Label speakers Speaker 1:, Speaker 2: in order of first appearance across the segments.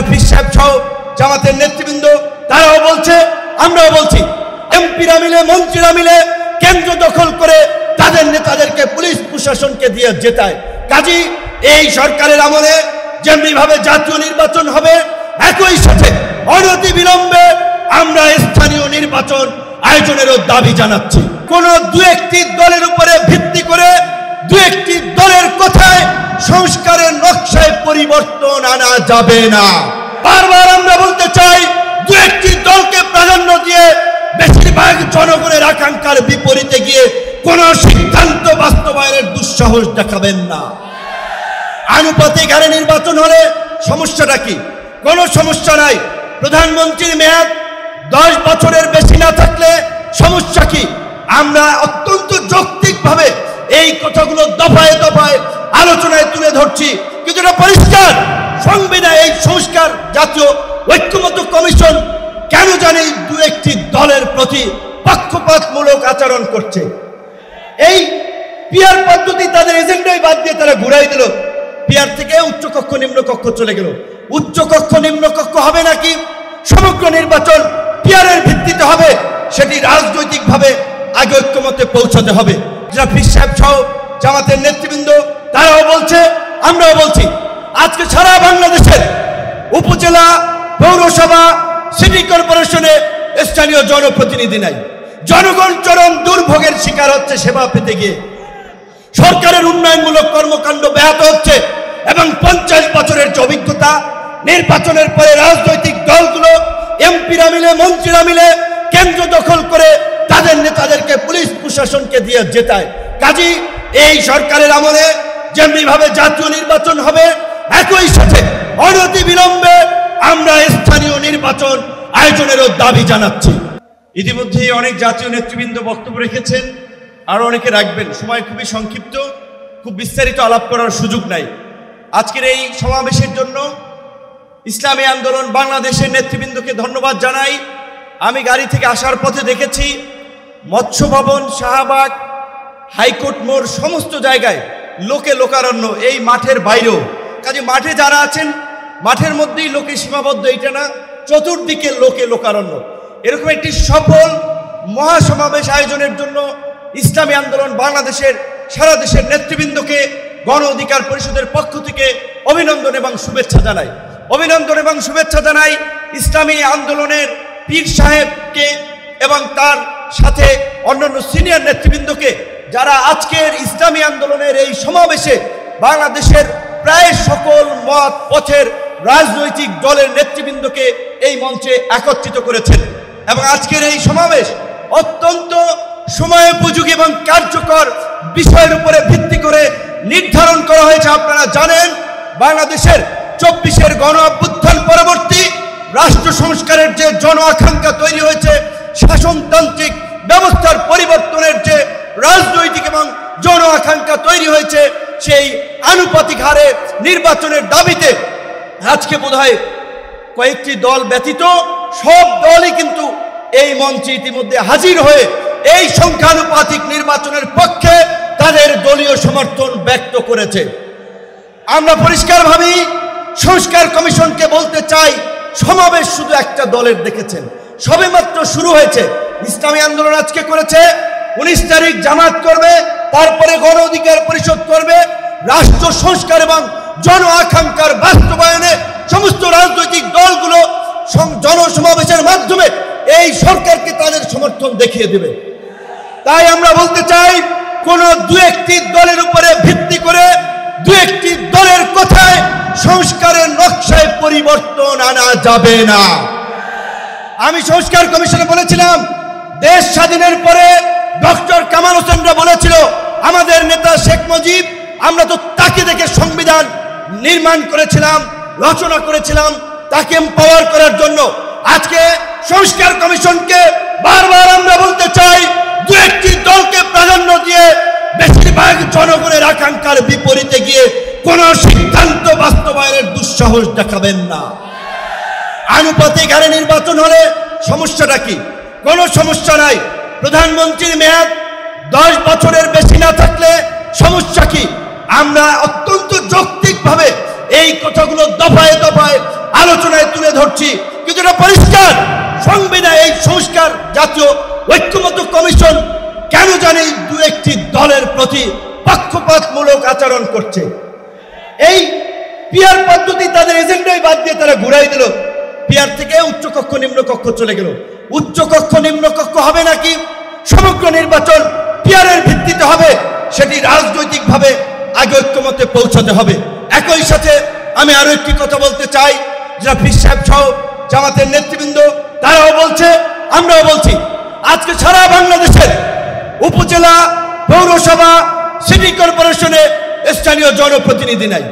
Speaker 1: পীর সাহেব সহ জামাতের নেতৃবৃন্দ তারাও বলছে, আমরাও বলছি, এমপিরা মিলে মন্ত্রীরা মিলে কেন্দ্র দখল করে তাদের নেতাদেরকে পুলিশ প্রশাসনকে দিয়ে জেতায়। কাজী এই সরকারের আমলে যেমনিভাবে জাতীয় নির্বাচন হবে, একই সাথে অনতি বিলম্বে আমরা স্থানীয় নির্বাচন আয়োজনেরও দাবি জানাচ্ছি। কোন দু একটি দলের উপরে ভিত্তি করে দু একটি দলের কথায় সংস্কারের নকশায় পরিবর্তন আনা যাবে না। বারবার আমরা বলতে চাই, দু একটি দলকে প্রাধান্য দিয়ে বেশিরভাগ জনগণের আকাঙ্ক্ষার বিপরীতে গিয়ে কোন সিদ্ধান্ত বাস্তবায়নের দুঃসাহস দেখাবেন না। আনুপাতিক হারে নির্বাচন হলে সমস্যাটা কি? কোনো সমস্যা নাই। প্রধানমন্ত্রীর মেয়াদ 10 বছরের বেশি না থাকলে সমস্যা কি? আমরা অত্যন্ত যৌক্তিকভাবে এই কথাগুলো দফায় দফায় আলোচনায় তুলে ধরছি, কিন্তু এটা পরিষ্কার সংবিধান এই সংস্কার জাতীয় ঐক্যমত্য কমিশন কেন জানি দু একটি দলের প্রতি পক্ষপাতমূলক আচরণ করছে। এই পিয়ার পদ্ধতি তাদের এজেন্ডাই বাদ দিয়ে তারা ঘুরাই দিল। পিয়ার থেকে উচ্চকক্ষ নিম্নকক্ষ চলে গেল। উচ্চকক্ষ নিম্নকক্ষ হবে নাকি সমগ্র নির্বাচন পিয়ারের ভিত্তিতে হবে, সেটি রাজনৈতিকভাবে আগে ঐক্যমতে পৌঁছাতে হবে। পীর সাহেব সহ জামাতের নেতৃবৃন্দ তারাও বলছে, আমরাও বলছি, আজকে সারা বাংলাদেশের উপজেলা, পৌরসভা, সিটি কর্পোরেশনে স্থানীয় জনপ্রতিনিধি নাই। জনগণ চরম দুর্ভোগের শিকার হচ্ছে সেবা পেতে গিয়ে। সরকারের উন্নয়নমূলক কর্মকাণ্ড ব্যাহত হচ্ছে এবং 50 বছরের যে অভিজ্ঞতা, নির্বাচনের পরে রাজনৈতিক দলগুলো এমপিরা মিলে মন্ত্রীরা মিলে কেন্দ্র দখল করে তাদের নেতাদেরকে পুলিশ প্রশাসনকে দিয়ে জেতায়। কাজী এই সরকারের আমলে যেমনিভাবে জাতীয় নির্বাচন হবে, একই সাথে অনতি বিলম্বে আমরা স্থানীয় নির্বাচন আয়োজনেরও দাবি জানাচ্ছি। ইতিমধ্যেই অনেক জাতীয় নেতৃবৃন্দ বক্তব্য রেখেছেন, আরো অনেকে রাখবেন। সময় খুবই সংক্ষিপ্ত, খুব বিস্তারিত আলাপ করার সুযোগ নাই। আজকের এই সমাবেশের জন্য ইসলামী আন্দোলন বাংলাদেশের নেতৃবৃন্দকে ধন্যবাদ জানাই। আমি গাড়ি থেকে আসার পথে দেখেছি মৎস্য ভবন, শাহবাগ, হাইকোর্ট মোড় সমস্ত জায়গায় লোকে লোকারণ্য, এই মাঠের বাইরেও। কাজে মাঠে যারা আছেন মাঠের মধ্যেই লোকে সীমাবদ্ধ, এটা না, চতুর্দিকে লোকে লোকারণ্য। এরকম একটি সফল মহাসমাবেশ আয়োজনের জন্য ইসলামী আন্দোলন বাংলাদেশের সারা দেশের নেতৃবৃন্দকে গণ অধিকার পরিষদের পক্ষ থেকে অভিনন্দন এবং শুভেচ্ছা জানাই। অভিনন্দন এবং শুভেচ্ছা জানাই ইসলামী আন্দোলনের পীর সাহেবকে এবং তার সাথে অন্যান্য সিনিয়র নেতৃবৃন্দকে, যারা আজকের ইসলামী আন্দোলনের এই সমাবেশে বাংলাদেশের প্রায় সকল মত পথের রাজনৈতিক দলের নেতৃবৃন্দকে এই মঞ্চে একত্রিত করেছেন। এবং আজকের এই সমাবেশ অত্যন্ত সময়োপযোগী এবং কার্যকর বিষয়ের উপরে ভিত্তি করে নির্ধারণ করা হয়েছে। আপনারা জানেন, বাংলাদেশের 24-এর গণ অভ্যুত্থান পরবর্তী রাষ্ট্র সংস্কারের যে জন আকাঙ্ক্ষা তৈরি হয়েছে, শাসনতান্ত্রিক ব্যবস্থার পরিবর্তনের যে রাজনৈতিক এবং জন আকাঙ্ক্ষা তৈরি হয়েছে, সেই আনুপাতিক হারে নির্বাচনের দাবিতে আজকে বোধহয় কয়েকটি দল ব্যতীত সব দলই কিন্তু এই মঞ্চে ইতিমধ্যে হাজির হয়ে এই সংখ্যানুপাতিক নির্বাচনের পক্ষে তাদের দলীয় সমর্থন ব্যক্ত করেছে। আমরা পরিষ্কারভাবেই সংস্কার কমিশনকে বলতে চাই, সমাবেশ শুধু একটা দলের দেখেছেন, সবেমাত্র শুরু হয়েছে। ইসলামী আন্দোলন আজকে করেছে, 19 তারিখ জামাত করবে, তারপরে গণ অধিকার পরিষদ করবে। রাষ্ট্র সংস্কার এবং জন আকাঙ্ক্ষার বাস্তবায়নে সমস্ত রাজনৈতিক দলগুলো জনসমাবেশের মাধ্যমে এই সরকারকে তাদের সমর্থন দেখিয়ে দেবে। তাই আমরা বলতে চাই, কোন দু একটি দলের উপরে ভিত্তি করে দু একটি দলের কথায় সংস্কারের নকশায় পরিবর্তন আনা যাবে না। আমি সংস্কার কমিশনে বলেছিলাম, দেশ স্বাধীনের পরে ডক্টর কামাল হোসেনরা বলেছিল, আমাদের নেতা শেখ মুজিব, আমরা তো তাকে দেখে সংবিধান নির্মাণ করেছিলাম, রচনা করেছিলাম, তাকে এম্পাওয়ার করার জন্য। আজকে সংস্কার কমিশনকে বারবার আমরা বলতে চাই, দু একটি দলকে প্রাধান্য দিয়ে বেশিরভাগ জনগণের আকাঙ্ক্ষার বিপরীতে গিয়ে কোন সিদ্ধান্ত বাস্তবায়নের দুঃসাহস দেখাবেন না। আনুপাতিক হারে নির্বাচন হলে সমস্যাটা কি? কোনো সমস্যা নাই। প্রধানমন্ত্রীর মেয়াদ 10 বছরের বেশি না থাকলে সমস্যা কি? আমরা অত্যন্ত যৌক্তিকভাবে এই কথাগুলো দফায় দফায় আলোচনায় তুলে ধরছি, কিন্তু এটা পরিষ্কার সংবিধান এই সংস্কার জাতীয় ঐক্যমত্য কমিশন কেন জানি দু একটি দলের প্রতি পক্ষপাতমূলক আচরণ করছে। এই পিয়ার পদ্ধতি তাদের এজেন্ডাই বাদ দিয়ে তারা ঘুরাই দিল, পিয়ার থেকে উচ্চকক্ষ নিম্নকক্ষ চলে গেল। উচ্চকক্ষ নিম্নকক্ষ হবে নাকি সমগ্র নির্বাচন পিয়ারের ভিত্তিতে হবে, সেটি রাজনৈতিকভাবে আগে ঐক্যমতে পৌঁছাতে হবে। একই সাথে আমি আরো একটি কথা বলতে চাই, যারা পীর সাহেব সহ জামাতের নেতৃবৃন্দ তারাও বলছে, আমরাও বলছি, আজকে সারা বাংলাদেশের উপজেলা, পৌরসভা, সিটি কর্পোরেশনে স্থানীয় জনপ্রতিনিধি নাই।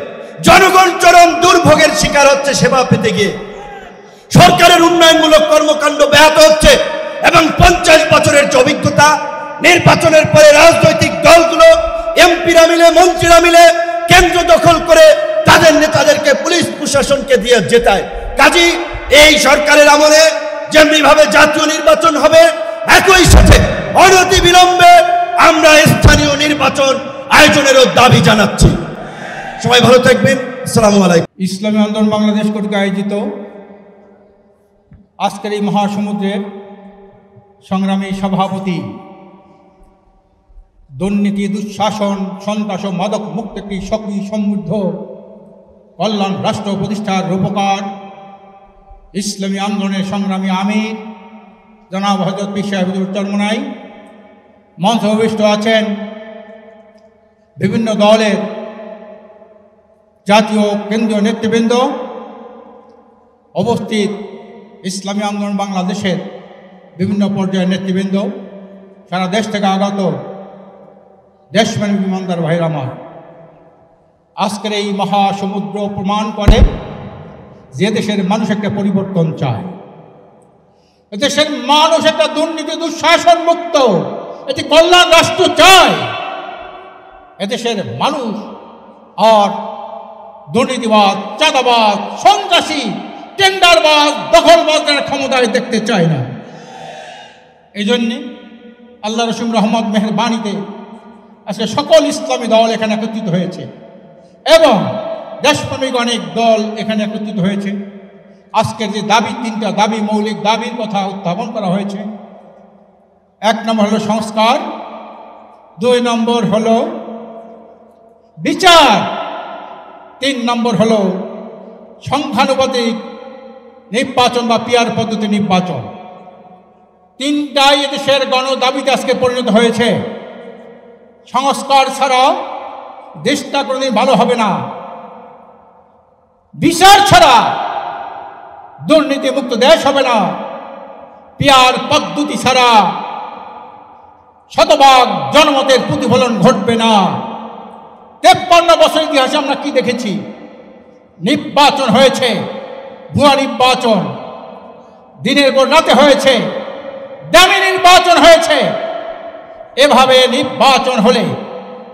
Speaker 1: জনগণ চরম দুর্ভোগের শিকার হচ্ছে সেবা পেতে গিয়ে। সরকারের উন্নয়নমূলক কর্মকাণ্ড ব্যাহত হচ্ছে এবং 50 বছরের যে অভিজ্ঞতা, নির্বাচনের পরে রাজনৈতিক দলগুলো এমপিরা মিলে, মন্ত্রীরা মিলে কেন্দ্র দখল করে তাদের নেতাদেরকে পুলিশ প্রশাসনকে দিয়ে জেতায়। কাজী এই সরকারের আমলে যেমনিভাবে জাতীয় নির্বাচন হবে, একই সাথে অনতি বিলম্বে আমরা স্থানীয় নির্বাচন আয়োজনেরও দাবি জানাচ্ছি। সবাই ভালো থাকবেন। আসসালামু আলাইকুম।
Speaker 2: ইসলামী আন্দোলন বাংলাদেশ কর্তৃক আয়োজিত আজকের এই মহাসমুদ্রের সংগ্রামী সভাপতি, দুর্নীতি, দুঃশাসন, সন্ত্রাস ও মাদক মুক্ত একটি সক্রিয় সমৃদ্ধ কল্যাণ রাষ্ট্র প্রতিষ্ঠার রূপকার ইসলামী আন্দোলনের সংগ্রামী আমির জনাব হযরত পীর সাহেব চরমোনাই, মঞ্চে উপবিষ্ট আছেন বিভিন্ন দলের জাতীয় কেন্দ্রীয় নেতৃবৃন্দ, উপস্থিত ইসলামী আন্দোলন বাংলাদেশের বিভিন্ন পর্যায়ের নেতৃবৃন্দ, সারা দেশ থেকে আগত দেশপ্রেমী ইমানদার ভাইরা আমার, আজকের এই মহাসমুদ্র প্রমাণ করে যে দেশের মানুষ একটা পরিবর্তন চায়, দেশের মানুষ একটা দুর্নীতি দুঃশাসন মুক্ত একটি কল্যাণ রাষ্ট্র চায়। এদেশের মানুষ আর দুর্নীতিবাদ, চাঁদাবাদ, সন্ত্রাসী, টেন্ডারবাজ, দখলবাজদের ক্ষমতায় দেখতে চায় না। এই জন্যে আল্লাহ রসুল রহমত মেহরবানিতে আজকে সকল ইসলামী দল এখানে একত্রিত হয়েছে এবং দেশপ্রেমিক অনেক দল এখানে একত্রিত হয়েছে। আজকের যে দাবি, 3টা দাবি, মৌলিক দাবির কথা উত্থাপন করা হয়েছে। 1 নম্বর হলো সংস্কার, 2 নম্বর হলো বিচার, 3 নম্বর হলো সংখ্যানুপাতিক নির্বাচন বা পিয়ার পদ্ধতি নির্বাচন। 3টাই এদেশের গণদাবিতে আজকে পরিণত হয়েছে। সংস্কার ছাড়া দেশটা কোনোদিন ভালো হবে না, বিচার ছাড়া দুর্নীতি মুক্ত দেশ হবে না, পিয়ার পদ্ধতি ছাড়া শতভাগ জনমতের প্রতিফলন ঘটবে না। 53 বছর ইতিহাসে আমরা কি দেখেছি? নির্বাচন হয়েছে, ভুয়া নির্বাচন, দিনের পর রাতে হয়েছে, দামি নির্বাচন হয়েছে। এভাবে নির্বাচন হলে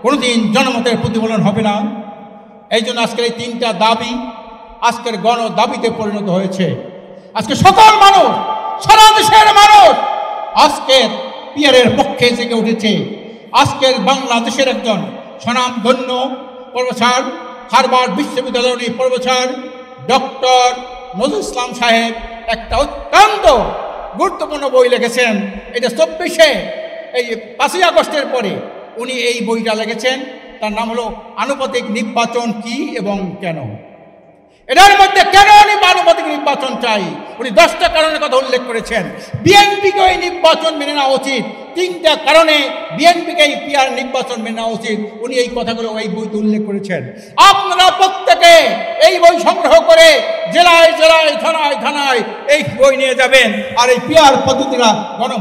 Speaker 2: কোনোদিন জনমতের প্রতিফলন হবে না। এই জন্য আজকের এই 3টা দাবি আজকের গণ দাবিতে পরিণত হয়েছে। আজকে সকল মানুষ, সারা দেশের মানুষ আজকের পিয়ারের পক্ষে জেগে উঠেছে। আজকের বাংলাদেশের একজন স্বনামধন্য প্রফেসর, হার্ভার্ড বিশ্ববিদ্যালয়ের প্রফেসর ডক্টর নজরুল ইসলাম সাহেব একটা অত্যন্ত গুরুত্বপূর্ণ বই লিখেছেন। এটা 24শে এই 5ই আগস্টের পরে উনি এই বইটা লিখেছেন। তার নাম হলো আনুপাতিক নির্বাচন কি এবং কেন। এটার মধ্যে কেন উনি আনুপাতিক নির্বাচন চাই, উনি 10টা কারণের কথা উল্লেখ করেছেন। বিএনপিকে এই নির্বাচন মেনে নেওয়া উচিত, 3টা কারণে বিএনপিকে এই পিয়ার নির্বাচন মেনে নেওয়া উচিত। উনি এই কথাগুলো এই বইতে উল্লেখ করেছেন। আপনারা প্রত্যেকে এই বই সংগ্রহ করে জেলায় জেলায়, থানায় থানায় এই বই নিয়ে যাবেন, আর এই পিয়ার পদ্ধতিটা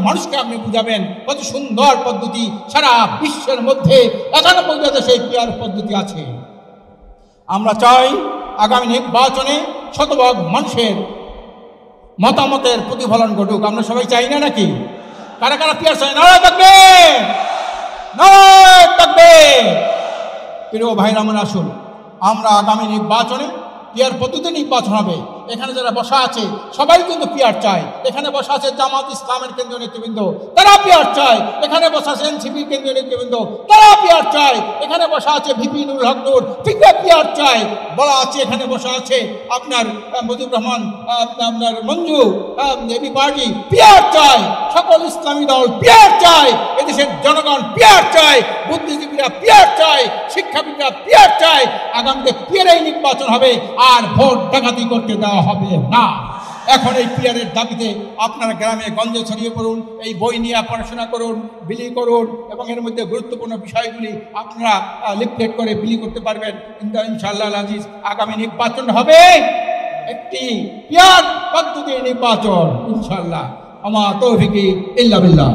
Speaker 2: মানুষকে আপনি বুঝাবেন কত সুন্দর পদ্ধতি। সারা বিশ্বের মধ্যে 91 দেশে এই পিয়ার পদ্ধতি আছে। আমরা চাই আগামী নির্বাচনে শতভাগ মানুষের মতামতের প্রতিফলন ঘটুক। আমরা সবাই চাই না নাকি? কারা কারা পিয়ার চাই? নারায় থাকবে, নারায় থাকবে। প্রিয় ভাইরা, আমরা আসুন, আমরা আগামী নির্বাচনে পিয়ার পদ্ধতি নির্বাচন হবে। এখানে যারা বসা আছে সবাই কিন্তু পিয়ার চায়। এখানে বসা আছে জামাত ইসলামের কেন্দ্রীয় নেতৃবৃন্দ, তারা পিয়ার চায়। এখানে বসা আছে এনসিপির কেন্দ্রীয় নেতৃবৃন্দ, তারা পিয়ার চায়। এখানে বসা আছে ভিপি নুরুল হক নূর, তিনি পিয়ার চায়। বলা আছে এখানে বসা আছে আপনার মুজিবুর রহমান, আপনার মঞ্জু, এবি পার্টি পিয়ার চায়। সকল ইসলামী দল পিয়ার চায়। এদেশের জনগণ পিয়ার চায়, বুদ্ধিজীবীরা পিয়ার চায়, শিক্ষাবিদরা পিয়ার চায়। আগামীতে পিয়ারেই নির্বাচন হবে, আর ভোট ডাকাতি করতে দেওয়া হবে না। এখন এই পিয়ারের দাবিতে আপনারা গ্রামে গঞ্জে ছড়িয়ে পড়ুন, এই বই নিয়ে পড়াশোনা করুন, বিলি করুন, এবং এর মধ্যে গুরুত্বপূর্ণ বিষয়গুলি আপনারা লিফলেট করে বিলি করতে পারবেন। কিন্তু ইনশাআল্লাহ আজিজ আগামী নির্বাচন হবে একটি পিয়ার পদ্ধতির নির্বাচন ইনশাআল্লাহ। আমা তৌফিকি ইল্লা বিল্লাহ।